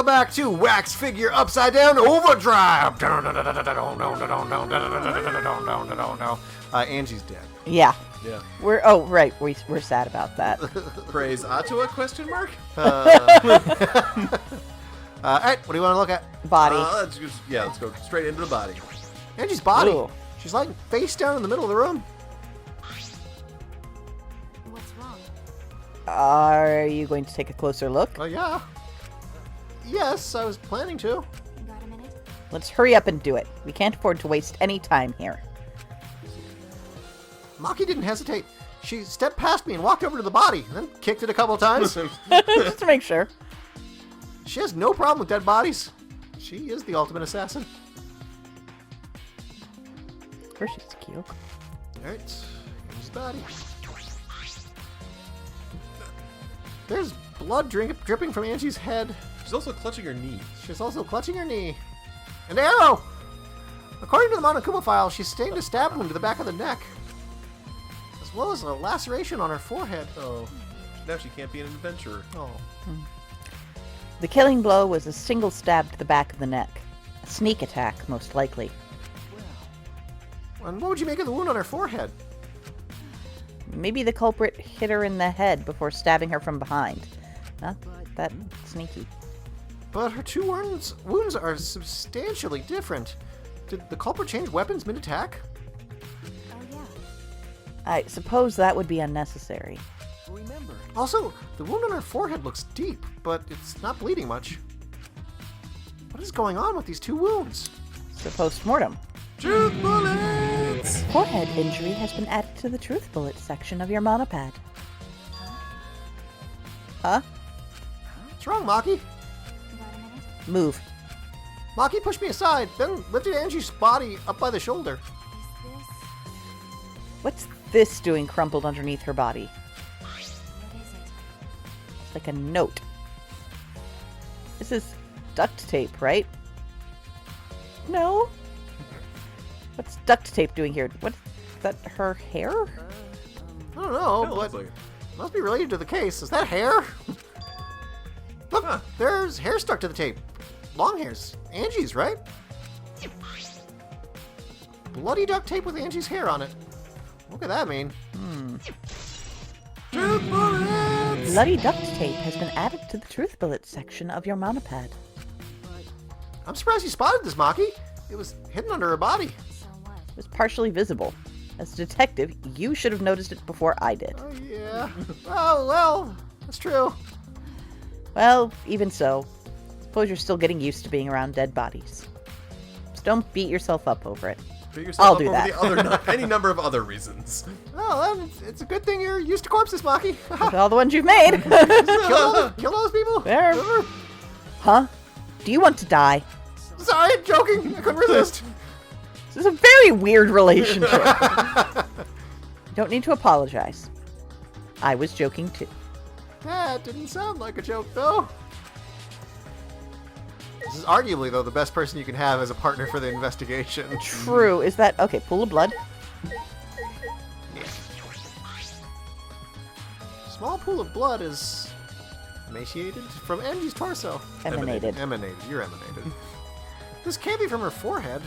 welcome back to Wax Figure Upside Down Overdrive. Angie's dead. Yeah. Yeah. We're sad about that. Praise Atua, question mark? Alright, what do you want to look at? Body. Let's go straight into the body. Angie's body. Ooh. She's lying face down in the middle of the room. What's wrong? Are you going to take a closer look? Oh, yeah. Yes, I was planning to. Got a minute? Let's hurry up and do it. We can't afford to waste any time here. Maki didn't hesitate. She stepped past me and walked over to the body, then kicked it a couple of times. Just to make sure. She has no problem with dead bodies. She is the ultimate assassin. She's cute. Alright, here's the body. There's blood dripping from Angie's head. She's also clutching her knee. She's also clutching her knee. An arrow! According to the Monokuma file, she sustained a stab wound to the back of the neck, as well as a laceration on her forehead. Oh, now she can't be an adventurer. Oh. The killing blow was a single stab to the back of the neck. A sneak attack, most likely. And what would you make of the wound on her forehead? Maybe the culprit hit her in the head before stabbing her from behind. Not that sneaky. But her two wounds are substantially different. Did the culprit change weapons mid-attack? Oh, yeah. I suppose that would be unnecessary. Remember. Also, the wound on her forehead looks deep, but it's not bleeding much. What is going on with these two wounds? It's a post-mortem. Truth bullets! Forehead injury has been added to the truth bullet section of your monopad. Huh? What's wrong, Maki? Got a minute? Move. Maki pushed me aside, then lifted Angie's body up by the shoulder. Is this... What's this doing crumpled underneath her body? What is it? It's like a note. This is duct tape, right? No? What's duct tape doing here? What? Is that her hair? I don't know, Kinda looks but like it. must be related to the case. Is that hair? Look, Huh. there's hair stuck to the tape. Long hairs. Angie's, right? Bloody duct tape with Angie's hair on it. What could that mean? Truth bullets! Bloody duct tape has been added to the truth bullet section of your monopad. I'm surprised you spotted this, Maki. It was hidden under her body. So what? It was partially visible. As a detective, you should have noticed it before I did. Oh, yeah. Oh, well, that's true. Well, even so, suppose you're still getting used to being around dead bodies. Just don't beat yourself up over it. Beat yourself I'll up do over that. any number of other reasons. Well, then, it's a good thing you're used to corpses, Maki. With all the ones you've made. Kill those people? There. Huh? Do you want to die? Sorry, I'm joking. I couldn't resist. This is a very weird relationship. You don't need to apologize. I was joking too. That didn't sound like a joke, though. This is arguably, though, the best person you can have as a partner for the investigation. True. Is that... Okay, pool of blood. Small pool of blood is emaciated from Angie's torso. Emanated. Emanated. You're emanated. This can't be from her forehead.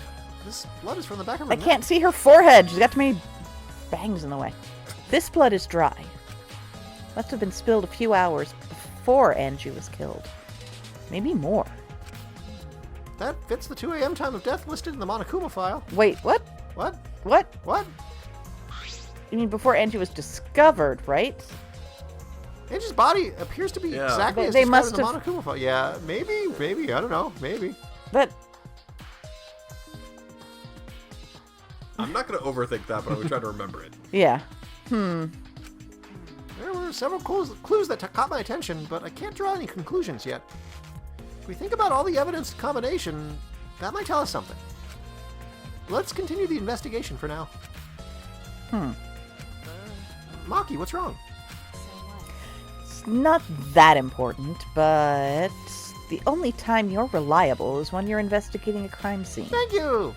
This blood is from the back of her I neck. can't see her forehead. She's got too many bangs in the way. This blood is dry. Must have been spilled a few hours before Angie was killed. Maybe more. That fits the 2 a.m. time of death listed in the Monokuma file. Wait, what? What? What? What? You mean before Angie was discovered, right? Angie's body appears to be Yeah. exactly as They described must in the have- Monokuma file. Yeah, maybe. I don't know. Maybe. But I'm not going to overthink that, but I'm going to try to remember it. yeah. There were several clues that caught my attention, but I can't draw any conclusions yet. If we think about all the evidence combination, that might tell us something. Let's continue the investigation for now. Maki, what's wrong? So what? It's not that important, but the only time you're reliable is when you're investigating a crime scene. Thank you!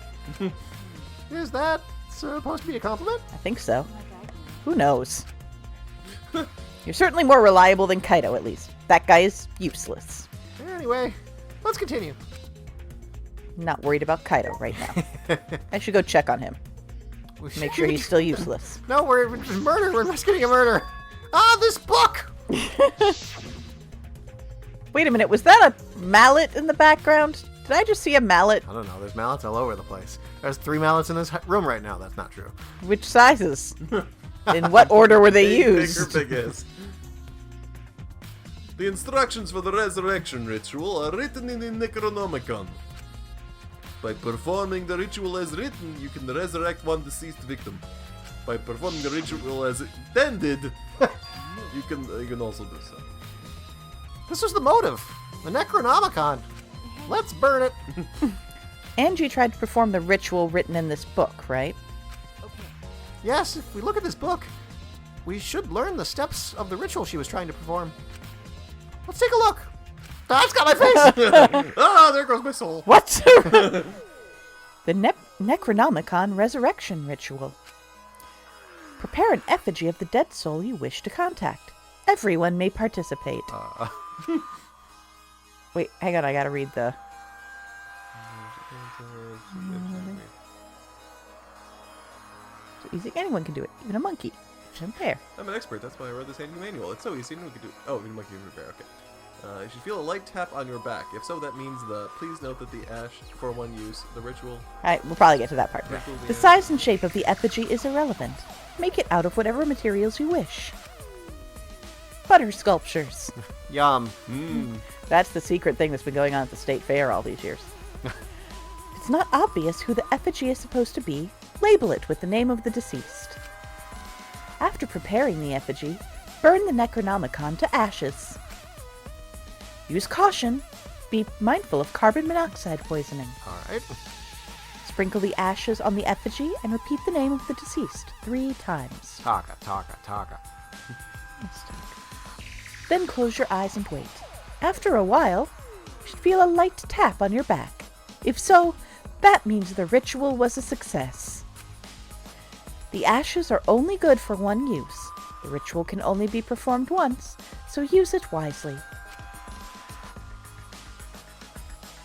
Is that supposed to be a compliment? I think so. Like I do. Who knows? You're certainly more reliable than Kaito, at least. That guy is useless. Anyway, Let's continue. Not worried about Kaido right now. I should go check on him. Make sure he's still useless. No, we're murder. We're investigating a murder. Ah, this book! Wait a minute, was that a mallet in the background? Did I just see a mallet? I don't know. There's mallets all over the place. There's 3 mallets in this room right now. That's not true. Which sizes? In what order were they used? Big or biggest. The instructions for the resurrection ritual are written in the Necronomicon. By performing the ritual as written, you can resurrect one deceased victim. By performing the ritual as intended, you can also do so. This was the motive. The Necronomicon. Let's burn it. Angie tried to perform the ritual written in this book, right? Yes, if we look at this book, we should learn the steps of the ritual she was trying to perform. Let's take a look. Ah, it's got my face. Ah, there goes my soul. What? The Necronomicon Resurrection Ritual. Prepare an effigy of the dead soul you wish to contact. Everyone may participate. Wait, hang on, I gotta read the... So easy, anyone can do it, even a monkey. And a bear. I'm an expert, that's why I wrote this handy manual. It's so easy, anyone can do it. Oh, even monkey and bear, okay. You should feel a light tap on your back. If so, that means please note that the ash for one use, the ritual... Alright, we'll probably get to that part. Ritual, The size and shape of the effigy is irrelevant. Make it out of whatever materials you wish. Butter sculptures. Yum. That's the secret thing that's been going on at the state fair all these years. It's not obvious who the effigy is supposed to be. Label it with the name of the deceased. After preparing the effigy, burn the Necronomicon to ashes. Use caution. Be mindful of carbon monoxide poisoning. All right. Sprinkle the ashes on the effigy and repeat the name of the deceased 3 times. Taka, taka, taka. Then close your eyes and wait. After a while, you should feel a light tap on your back. If so, that means the ritual was a success. The ashes are only good for one use. The ritual can only be performed once, so use it wisely.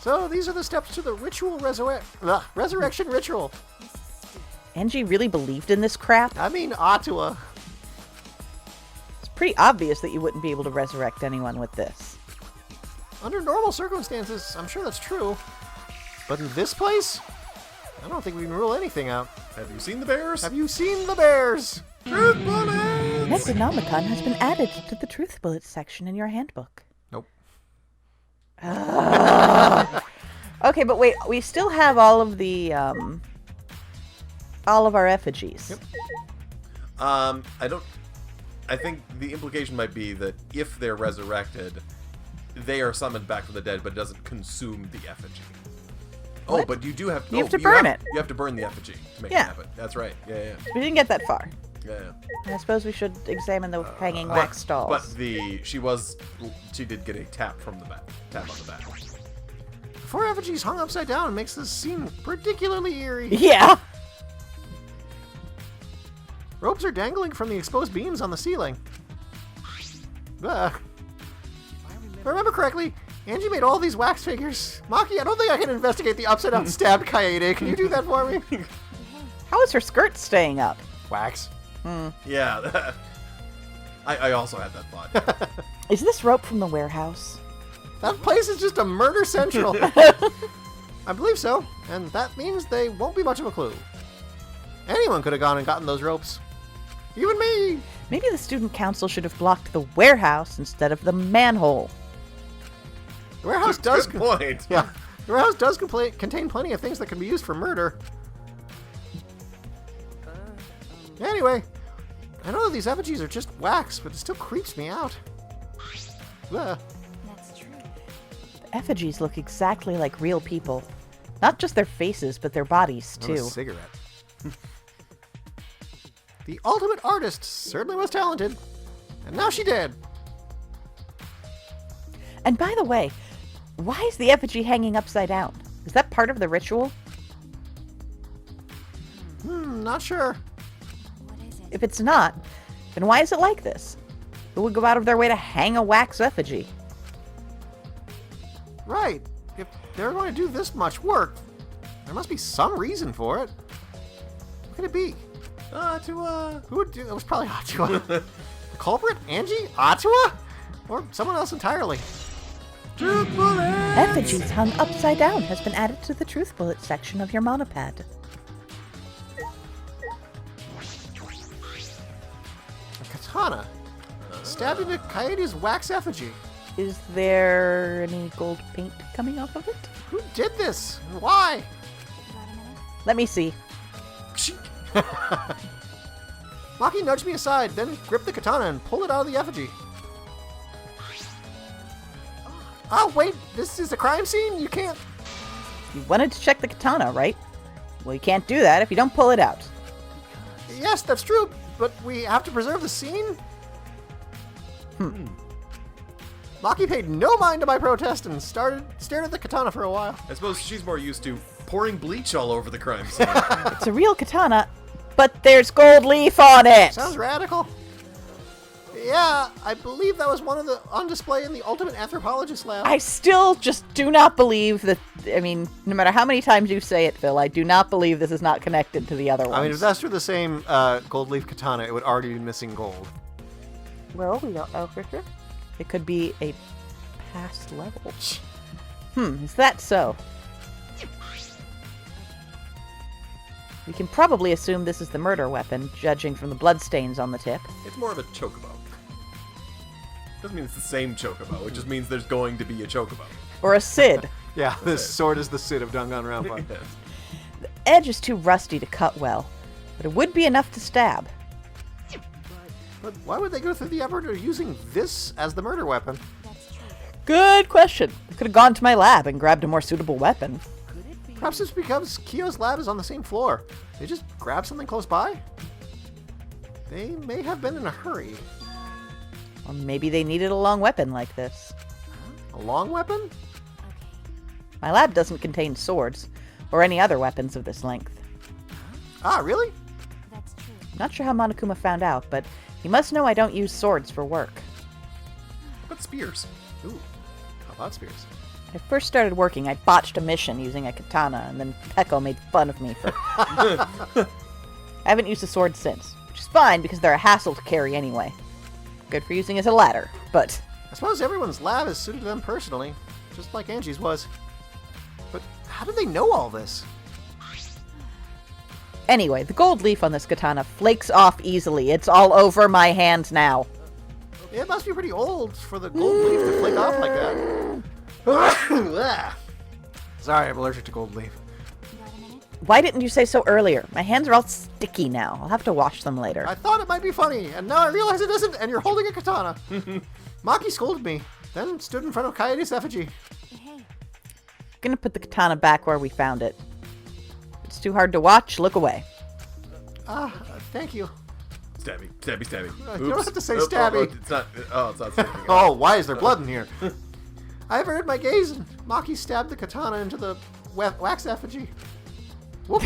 So these are the steps to the ritual resurrection ritual. Angie really believed in this crap? I mean, Atua. It's pretty obvious that you wouldn't be able to resurrect anyone with this. Under normal circumstances, I'm sure that's true. But in this place, I don't think we can rule anything out. Have you seen the bears? Have you seen the bears? Truth bullets! Necronomicon has been added to the Truth Bullets section in your handbook. Nope. Okay, but wait, we still have all of the, all of our effigies. Yep. I think the implication might be that if they're resurrected, they are summoned back from the dead, but it doesn't consume the effigy. Oh, What? but you do have... You have to burn it. You have to burn the effigy to make Yeah. it happen. That's right. Yeah. We didn't get that far. Yeah. I suppose we should examine the hanging wax stalls. But she did get a tap from the back. Tap on the back. 4 effigies hung upside down makes this scene particularly eerie. Yeah! Ropes are dangling from the exposed beams on the ceiling. If I remember correctly, Angie made all these wax figures. Maki, I don't think I can investigate the upside down stabbed Kaede. Can you do that for me? How is her skirt staying up? Wax. Yeah. I also had that thought. Is this rope from the warehouse? That place is just a murder central. I believe so, and that means they won't be much of a clue. Anyone could have gone and gotten those ropes. Even me! Maybe the student council should have blocked the warehouse instead of the manhole. The warehouse does... Good point. Yeah. The warehouse does contain plenty of things that can be used for murder. Anyway, I know that these effigies are just wax, but it still creeps me out. Ugh. That's true. The effigies look exactly like real people. Not just their faces, but their bodies, And a too. cigarette. The ultimate artist certainly was talented. And now she did. And by the way, why is the effigy hanging upside down? Is that part of the ritual? Not sure. What is it? If it's not, then why is it like this? Who would go out of their way to hang a wax effigy? Right. they're going to do this much work, there must be some reason for it. What could it be? Atua. Who would do it? Was probably Atua. The culprit? Angie? Atua? Or someone else entirely? Truth bullets. Effigies hung upside down has been added to the truth bullet section of your monopad. A katana. Stabbed into Coyote's wax effigy. Is there any gold paint coming off of it? Who did this? And why? You got a minute? Let me see. Maki nudged me aside, then gripped the katana and pulled it out of the effigy. Oh, wait, this is a crime scene? You can't... You wanted to check the katana, right? Well, you can't do that if you don't pull it out. Yes, that's true, but we have to preserve the scene? Maki paid no mind to my protest and stared at the katana for a while. I suppose she's more used to pouring bleach all over the crime scene. It's a real katana, but there's gold leaf on it! Sounds radical. Yeah, I believe that was one of the on display in the Ultimate Anthropologist lab. I still just do not believe that. I mean, no matter how many times you say it, Phil, I do not believe this is not connected to the other ones. I mean, if that's through the same gold leaf katana, it would already be missing gold. Well, we don't know for sure. It could be a past level. Is that so? We can probably assume this is the murder weapon, judging from the bloodstains on the tip. It's more of a chocobo. Doesn't mean it's the same chocobo. It just means there's going to be a chocobo. Or a Sid. Yeah, this sword is the Sid of Danganronpa. Yes. The edge is too rusty to cut well, but it would be enough to stab. But why would they go through the effort of using this as the murder weapon? That's true. Good question. I could have gone to my lab and grabbed a more suitable weapon. Could it be? Perhaps it's because Kyo's lab is on the same floor. They just grabbed something close by? They may have been in a hurry. Or maybe they needed a long weapon like this. A long weapon? Okay. My lab doesn't contain swords, or any other weapons of this length. Ah, really? That's true. Not sure how Monokuma found out, but he must know I don't use swords for work. But spears. Ooh, how about spears? When I first started working, I botched a mission using a katana, and then Peko made fun of me for... I haven't used a sword since, which is fine because they're a hassle to carry anyway. Good for using as a ladder, but... I suppose everyone's lab is suited to them personally, just like Angie's was. But how did they know all this? Anyway, the gold leaf on this katana flakes off easily. It's all over my hand now. It must be pretty old for the gold leaf to flake off like that. Sorry, I'm allergic to gold leaf. You got a minute? Why didn't you say so earlier? My hands are all sticky now. I'll have to wash them later. I thought it might be funny, and now I realize it isn't, and you're holding a katana. Maki scolded me, then stood in front of Coyote's effigy. Hey, Gonna put the katana back where we found it. If it's too hard to watch, look away. Thank you. Stabby, stabby, stabby. You don't Oops. have to say Oh, stabby. it's not. Oh, it's not stabby. Oh, why is there blood in here? I averted my gaze, and Maki stabbed the katana into the wax effigy. Whoop.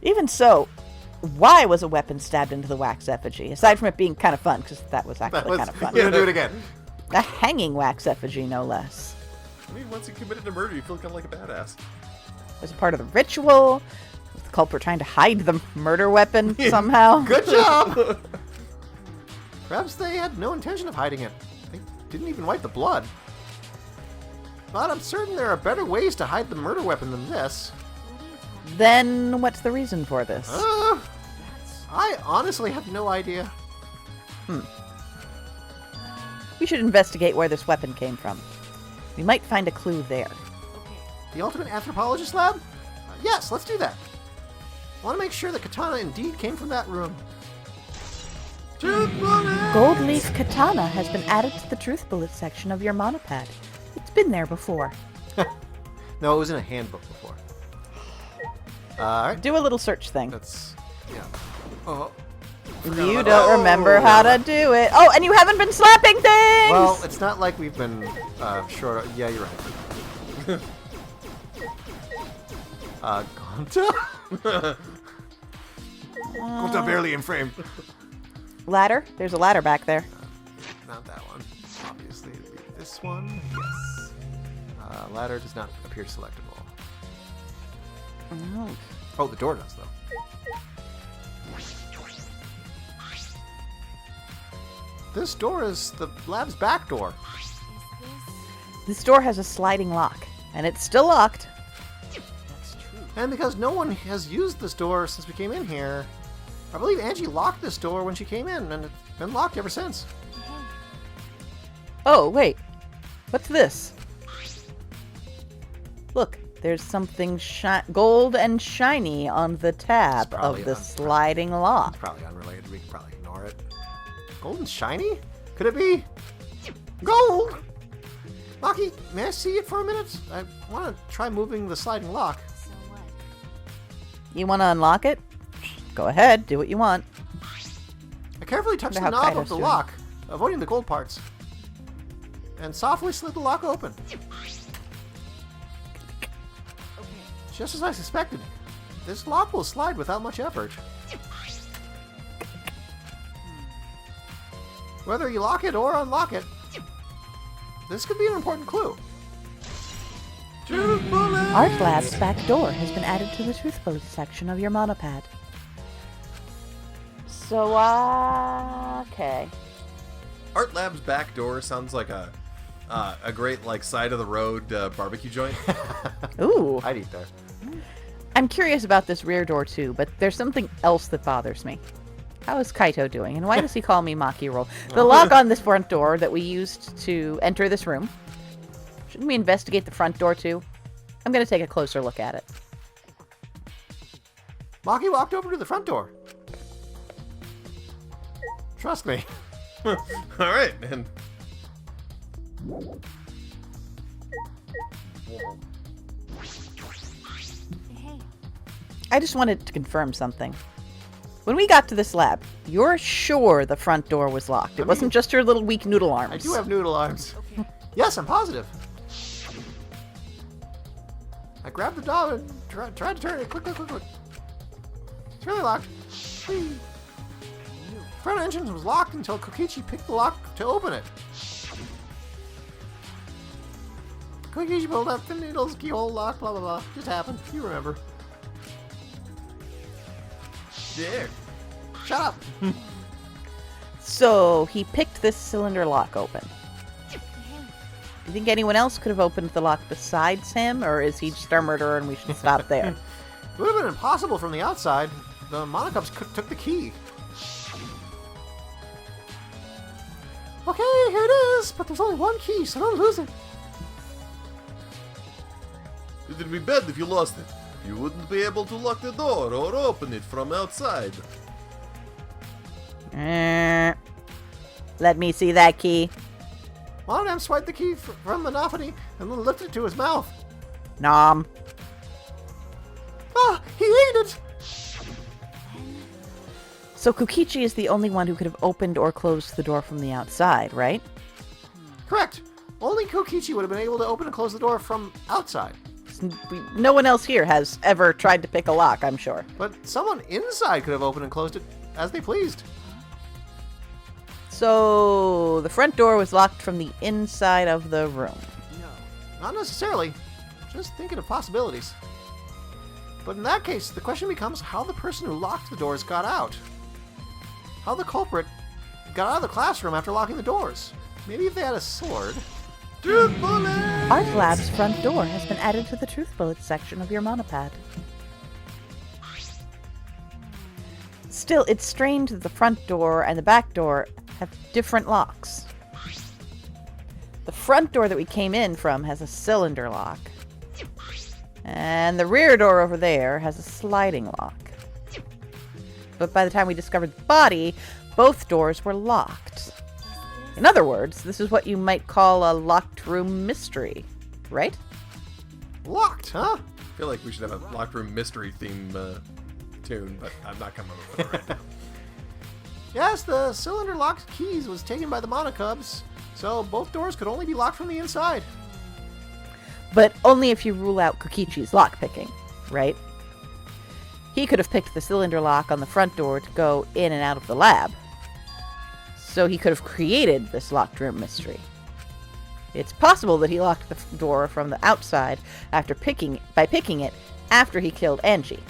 Even so, why was a weapon stabbed into the wax effigy? Aside from it being kind of fun, because that was actually kind of fun. You're gonna do it again. A hanging wax effigy, no less. I mean, once you committed a murder, you feel kind of like a badass. Was it part of the ritual? Was the culprit trying to hide the murder weapon somehow? Good job! Perhaps they had no intention of hiding it. They didn't even wipe the blood. But I'm certain there are better ways to hide the murder weapon than this. Then what's the reason for this? I honestly have no idea. We should investigate where this weapon came from. We might find a clue there. The Ultimate Anthropologist lab? Yes, let's do that. I want to make sure the katana indeed came from that room. Gold leaf katana has been added to the truth bullet section of your monopad. It's been there before. No, it was in a handbook before. Alright, Do a little search thing. that's... yeah. Oh. You don't remember how to do it. Oh, and you haven't been slapping things! Well, it's not like we've been short... Yeah, you're right. Gonta? Gonta barely in frame. Ladder? There's a ladder back there. Not that one. Obviously, it'd be this this one? Yes. Ladder does not appear selectable. Oh. Oh, the door does, though. This door is the lab's back door. Is this? This door has a sliding lock, and it's still locked. That's true. And because no one has used this door since we came in here, I believe Angie locked this door when she came in, and it's been locked ever since. Hey, Oh, wait. What's this? Look, there's something gold and shiny on the tab It's probably of the on- sliding lock. It's probably unrelated. We can probably ignore it. Gold and shiny? Could it be gold? Maki, may I see it for a minute? I want to try moving the sliding lock. so what? You want to unlock it? Go ahead, do what you want. I carefully touched the Wonder how knob Kaido's of the doing. lock, avoiding the gold parts, and softly slid the lock open. Okay. Just as I suspected, this lock will slide without much effort. Whether you lock it or unlock it, this could be an important clue. Truth bullet! Art Lab's back door has been added to the truth bullet section of your monopad. So, okay. Art Lab's back door sounds like a great like side of the road barbecue joint. Ooh. I'd eat there. I'm curious about this rear door too, but there's something else that bothers me. How is Kaito doing, and why does he call me Maki Roll? The lock on this front door that we used to enter this room. Shouldn't we investigate the front door too? I'm going to take a closer look at it. Maki walked over to the front door. Trust me. All right, man. Hey, I just wanted to confirm something. When we got to this lab, you're sure the front door was locked. It wasn't just your little weak noodle arms. I do have noodle arms. okay. Yes, I'm positive. I grabbed the door and tried to turn it. Quick. It's really locked. Whee. Front engine was locked until Kokichi picked the lock to open it. Kokichi pulled out the needles, keyhole lock, blah blah blah. Just happened. You remember. There. Shut up. So he picked this cylinder lock open. Hey, Do you think anyone else could have opened the lock besides him, or is he just our murderer and we should stop there? It would have been impossible from the outside. The Monocubs took the key. Okay, here it is, but there's only one key, so don't lose it. It'd be bad if you lost it. You wouldn't be able to lock the door or open it from outside. Let me see that key. One of them swiped the key from Monophony and then lifted it to his mouth. Nom. Ah, he ate it! So Kokichi is the only one who could have opened or closed the door from the outside, right? Correct. Only Kokichi would have been able to open and close the door from outside. No one else here has ever tried to pick a lock, I'm sure. But someone inside could have opened and closed it as they pleased. So the front door was locked from the inside of the room. No, not necessarily. Just thinking of possibilities. But in that case, the question becomes how the person who locked the doors got out. How the culprit got out of the classroom after locking the doors. Maybe if they had a sword. Truth bullet! Art Lab's front door has been added to the truth bullet section of your monopad. Still, it's strange that the front door and the back door have different locks. The front door that we came in from has a cylinder lock. And the rear door over there has a sliding lock. But by the time we discovered the body, both doors were locked. In other words, this is what you might call a locked room mystery, right? Locked, huh? I feel like we should have a locked room mystery theme tune, but I'm not coming up with it right now. Yes, the cylinder locked keys was taken by the Monocubs, so both doors could only be locked from the inside. But only if you rule out Kokichi's lockpicking, right? He could have picked the cylinder lock on the front door to go in and out of the lab. So he could have created this locked room mystery. It's possible that he locked the door from the outside by picking it after he killed Angie.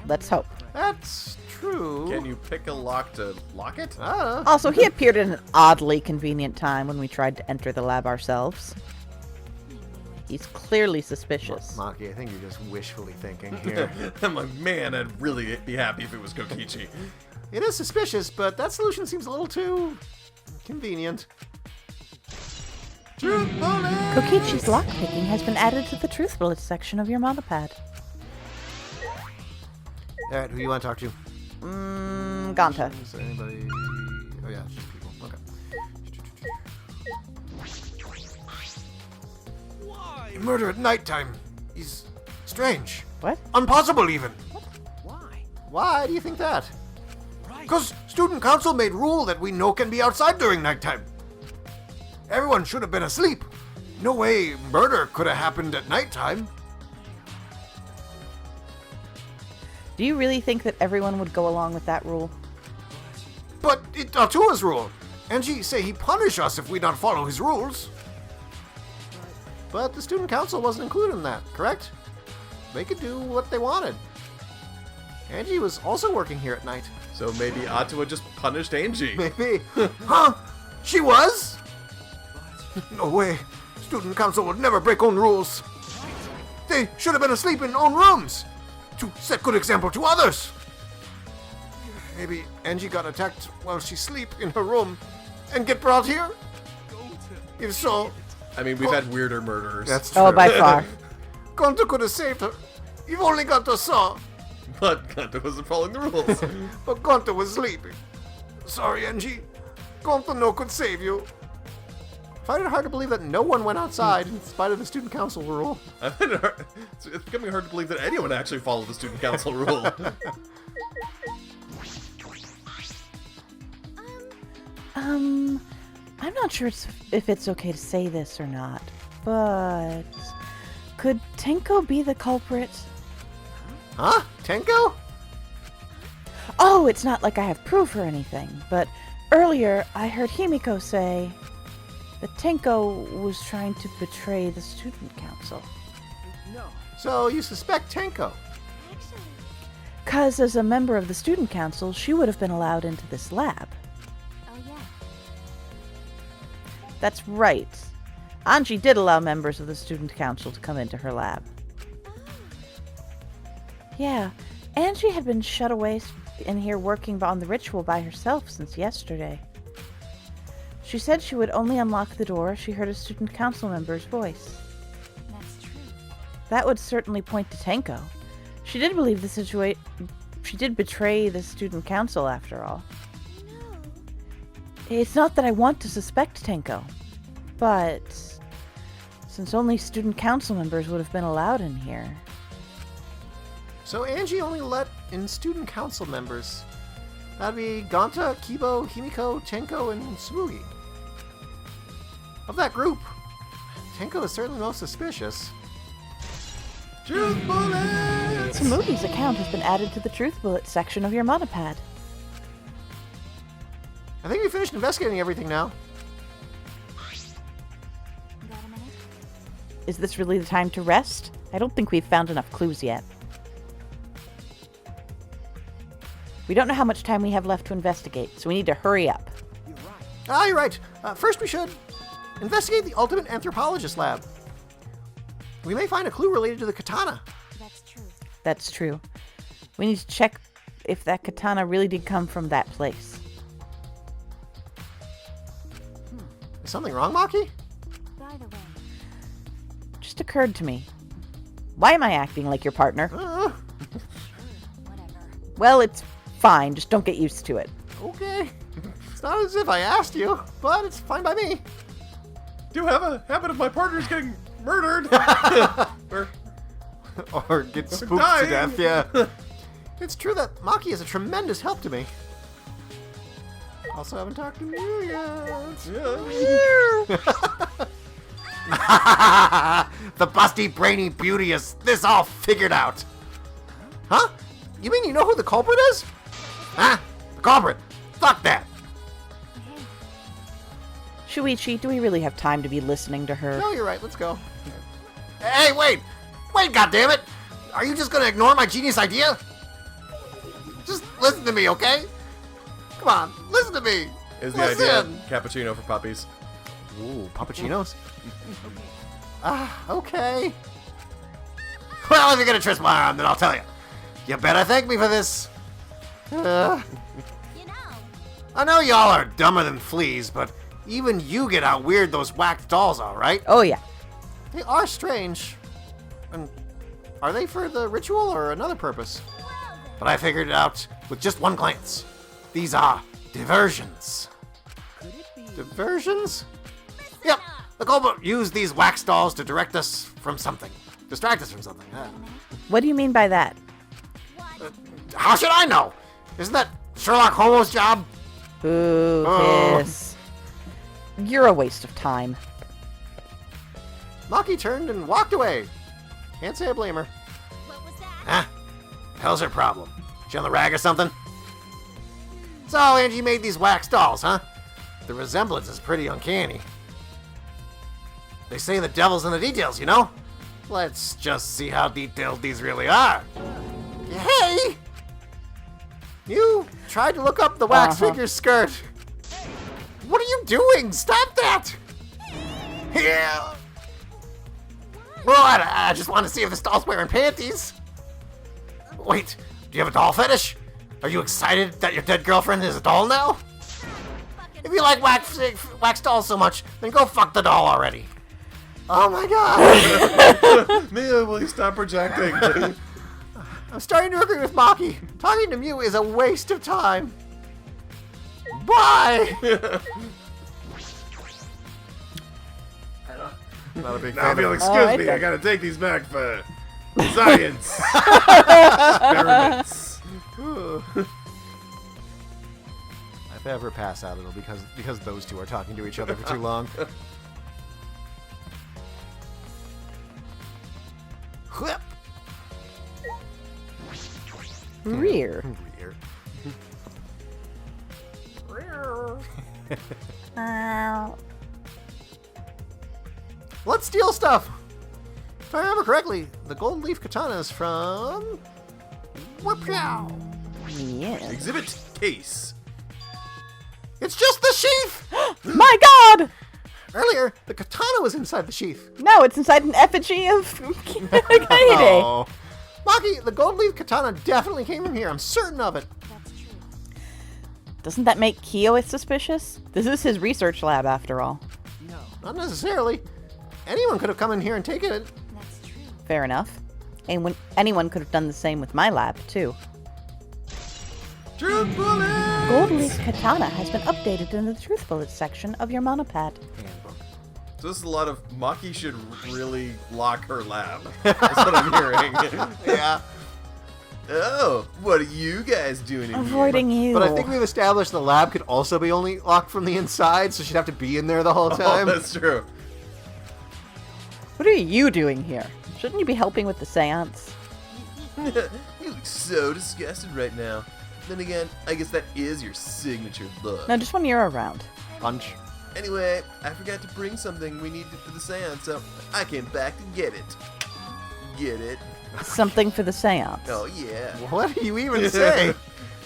Let's hope. That's true. Can you pick a lock to lock it? Also, he appeared at an oddly convenient time when we tried to enter the lab ourselves. He's clearly suspicious. Maki, I think you're just wishfully thinking here. I'm like, man, I'd really be happy if it was Kokichi. It is suspicious, but that solution seems a little too convenient. Truth bullet! Kokichi's lockpicking has been added to the truth bullet section of your monopad. Alright, who you want to talk to? Ganta. Is there anybody? Oh yeah, it's just people. Okay. Why? Murder at nighttime is strange. What? Impossible even. Why? Why do you think that? Right. Because student council made rule that we no can be outside during nighttime. Everyone should have been asleep. No way murder could have happened at nighttime. Do you really think that everyone would go along with that rule? But it's Atua's rule. Angie say he punish us if we don't follow his rules. But the student council wasn't included in that, correct? They could do what they wanted. Angie was also working here at night. So maybe Atua just punished Angie. Maybe. Huh? She was? No way. Student council would never break own rules. They should have been asleep in own rooms to set good example to others. Maybe Angie got attacked while she sleep in her room and get brought here? If so, I mean, we've had weirder murderers. that's true. Oh, by far. Gonta could have saved her. You've only Gonta saw, But Kanto wasn't following the rules. but Gonta was sleeping. Sorry, Angie. Gonta no could save you. I find it hard to believe that no one went outside in spite of the student council rule. It's becoming hard to believe that anyone actually followed the student council rule. I'm not sure if it's okay to say this or not, but could Tenko be the culprit? Huh? Tenko? Oh, it's not like I have proof or anything, but earlier I heard Himiko say that Tenko was trying to betray the student council. No. So you suspect Tenko? Actually, Cause as a member of the student council, she would have been allowed into this lab. oh yeah. That's right. Anji did allow members of the student council to come into her lab. Yeah, Angie had been shut away in here working on the ritual by herself since yesterday. She said she would only unlock the door if she heard a student council member's voice. That's true. That would certainly point to Tenko. She did believe she did betray the student council after all. No. It's not that I want to suspect Tenko, but since only student council members would have been allowed in here. So Angie only let in student council members. That'd be Gonta, Kibo, Himiko, Tenko, and Tsumugi. Of that group, Tenko is certainly most suspicious. Truth bullets! Tsumugi's account has been added to the Truth Bullet section of your monopad. I think we finished investigating everything now. Got a minute? Is this really the time to rest? I don't think we've found enough clues yet. We don't know how much time we have left to investigate, so we need to hurry up. You're right. Ah, you're right. First we should investigate the Ultimate Anthropologist Lab. We may find a clue related to the katana. That's true. That's true. We need to check if that katana really did come from that place. Is something wrong, Maki? By the way, Just occurred to me. Why am I acting like your partner? whatever. Well, it's fine. Just don't get used to it. Okay. It's not as if I asked you, but it's fine by me. Do have a habit of my partners getting murdered. Or Or get spooked to dying. death, yeah. It's true that Maki is a tremendous help to me. Also haven't talked to you yet. yeah. The busty, brainy beauty is this all figured out. Huh? You mean you know who the culprit is? Huh? The culprit. Fuck that. Hey, Shuichi, do we really have time to be listening to her? No, you're right. Let's go. Hey, wait! Wait, goddammit! Are you just gonna ignore my genius idea? Just listen to me, okay? Come on, listen to me. Is the idea Listen. cappuccino for puppies? Ooh, puppuccinos? Okay. Well, if you're gonna twist my arm, then I'll tell you. You better thank me for this. You know, I know y'all are dumber than fleas, but even you get how weird those wax dolls are, right? Oh, yeah. They are strange. And are they for the ritual or another purpose? But I figured it out with just one glance. These are diversions. Could it be? Diversions? Yep. The Cobalt used these wax dolls to direct us from something. Distract us from something. What do you mean by that? How should I know? Isn't that Sherlock Holmes' job? Boo, Oh. Kiss. You're a waste of time. Maki turned and walked away. Can't say I blame her. what was that? Huh? Hell's her problem? She on the rag or something? So, Angie made these wax dolls, huh? The resemblance is pretty uncanny. They say the devil's in the details, you know? Let's just see how detailed these really are. Hey! You tried to look up the wax figure's skirt. What are you doing? Stop that! Yeah. Well, I just want to see if this doll's wearing panties. Wait, do you have a doll fetish? Are you excited that your dead girlfriend is a doll now? If you like wax dolls so much, then go fuck the doll already. Oh my god. Mia, will you stop projecting? I'm starting to agree with Maki. Talking to Mew is a waste of time. Bye! Not a big Now, fan. if you'll Excuse Alright me, then. I gotta take these back for science experiments. If I ever pass out, it'll because those two are talking to each other for too long. Whip. Rear. Rear. Let's steal stuff. If I remember correctly, the golden leaf katana is from Whipyow. Yes. Exhibit case. It's just the sheath. My god! Earlier, the katana was inside the sheath. No, it's inside an effigy of Kaede. Oh. Maki, the gold leaf katana definitely came from here. I'm certain of it. That's true. Doesn't that make Kyo suspicious? This is his research lab, after all. No. Not necessarily. Anyone could have come in here and taken it. That's true. Fair enough. And when anyone could have done the same with my lab, too. Truth bullet. Gold Leaf Katana has been updated in the Truth Bullets section of your monopad. Handbook. So this is a lot of Maki should really lock her lab. That's what I'm hearing. Yeah. Oh, what are you guys doing in Avoiding you. But I think we've established the lab could also be only locked from the inside, so she'd have to be in there the whole here? Oh, time. that's true. What are you doing here? Shouldn't you be helping with the seance? You look so disgusted right now. Then again, I guess that is your signature look. No, just when you're around. Punch. Anyway, I forgot to bring something we needed for the seance, so I came back to get it. Get it? Something for the seance. Oh, yeah. What do you even say?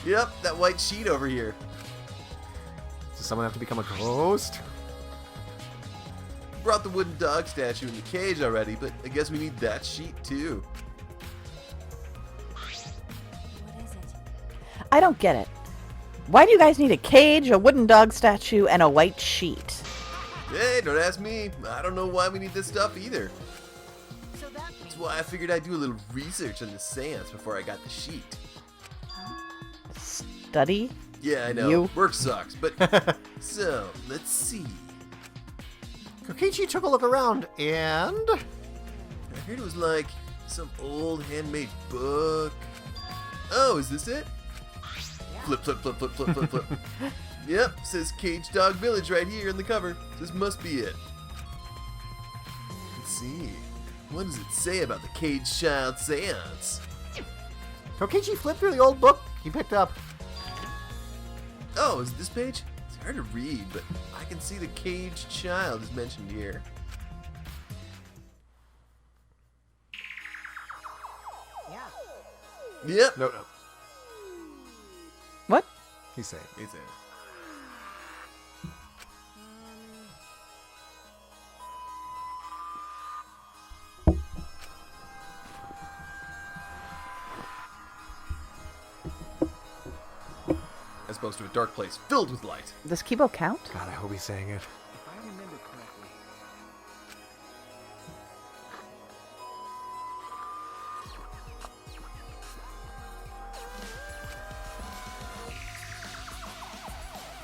Yep, that white sheet over here. Does someone have to become a ghost? Brought the wooden dog statue in the cage already, but I guess we need that sheet too. What is it? I don't get it. Why do you guys need a cage, a wooden dog statue, and a white sheet? Hey, don't ask me. I don't know why we need this stuff either. So that That's why I figured I'd do a little research on the seance before I got the sheet. Study? Yeah, I know. You? Work sucks, but... So, let's see. Kokichi took a look around and... I heard it was like some old handmade book. Oh, is this it? Flip, flip, flip, flip, flip, flip, flip. Yep, says Cage Dog Village right here in the cover. This must be it. Let's see. What does it say about the Cage Child Seance? Kokichi flipped through the old book he picked up. Oh, is it this page? Hard to read, but I can see the caged child is mentioned here. Yeah. Yep. No. What? He's saying. He's in. As opposed to a dark place filled with light. Does Kibo count? God, I hope he's saying it. If I remember correctly.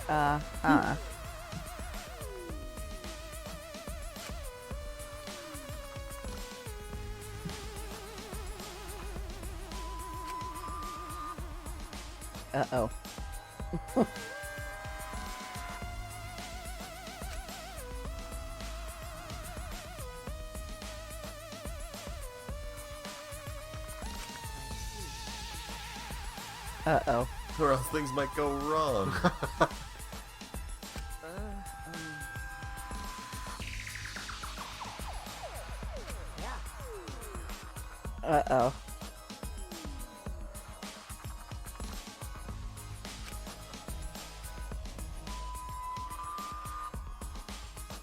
Uh-huh. Uh-oh. Uh-oh. Or else things might go wrong. Uh-oh.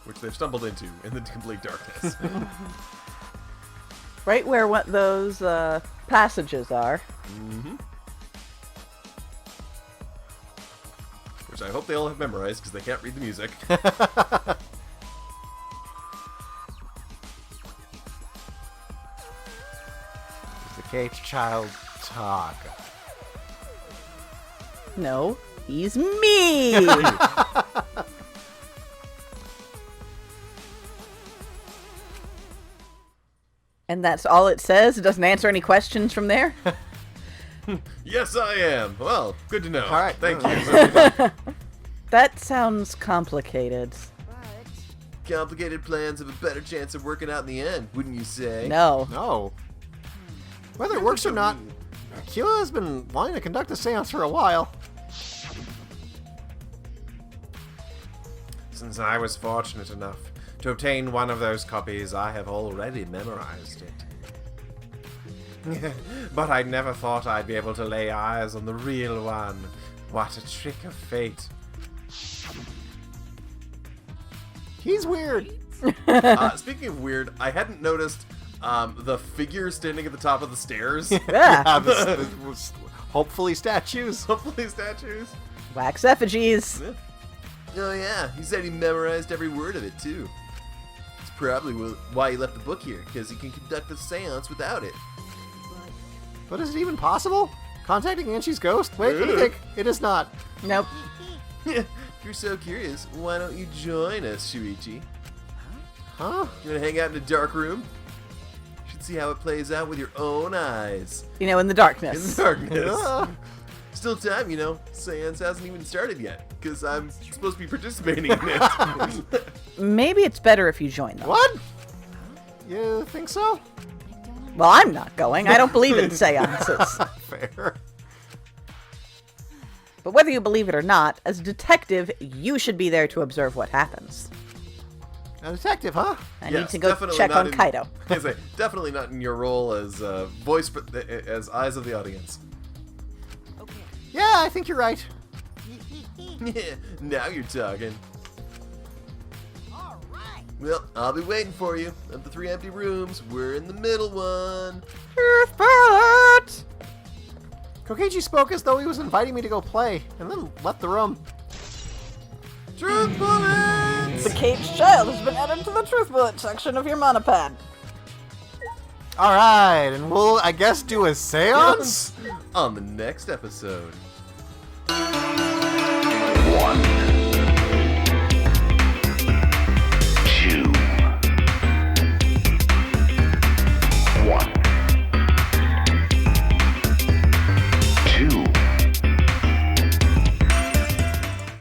Which they've stumbled into in the complete darkness. Right where what those passages are. Mm-hmm. Which I hope they all have memorized because they can't read the music. The caged child talk. No, he's me. And that's all it says? It doesn't answer any questions from there? Yes, I am. Well, good to know. All right. Thank you. That sounds complicated. But Complicated plans have a better chance of working out in the end, wouldn't you say? No. No. Whether it works or not, Kira has been wanting to conduct a seance for a while. Since I was fortunate enough to obtain one of those copies, I have already memorized it. But I never thought I'd be able to lay eyes on the real one. What a trick of fate. He's weird. Speaking of weird, I hadn't noticed the figure standing at the top of the stairs. Yeah. this was hopefully statues. Hopefully statues. Wax effigies. Yeah. Oh yeah, he said he memorized every word of it too. It's probably why he left the book here, because he can conduct a seance without it. But is it even possible? Contacting Anshi's ghost? Wait, what do you think? It is not. Nope. If you're so curious, why don't you join us, Shuichi? Huh? You wanna hang out in a dark room? You should see how it plays out with your own eyes. You know, in the In darkness. the darkness. Ah. Still time, you know. Seance hasn't even started yet, because I'm supposed to be participating in it. Maybe it's better if you join them. What? You think so? Well, I'm not going. I don't believe in seances. Fair. But whether you believe it or not, as a detective, you should be there to observe what happens. A detective, huh? I Yes, need to go definitely check not on in- Kaido. I say, definitely not in your role as voice, but as eyes of the audience. okay. Yeah, I think you're right. Yeah, now you're talking. All right. Well, I'll be waiting for you. Of the 3 empty rooms, we're in the middle one. Truth bullet! Kokeiji spoke as though he was inviting me to go play, and then left the room. Truth bullets! The caged child has been added to the truth bullet section of your monopad. Alright, and we'll, I guess, do a seance? On the next episode. One.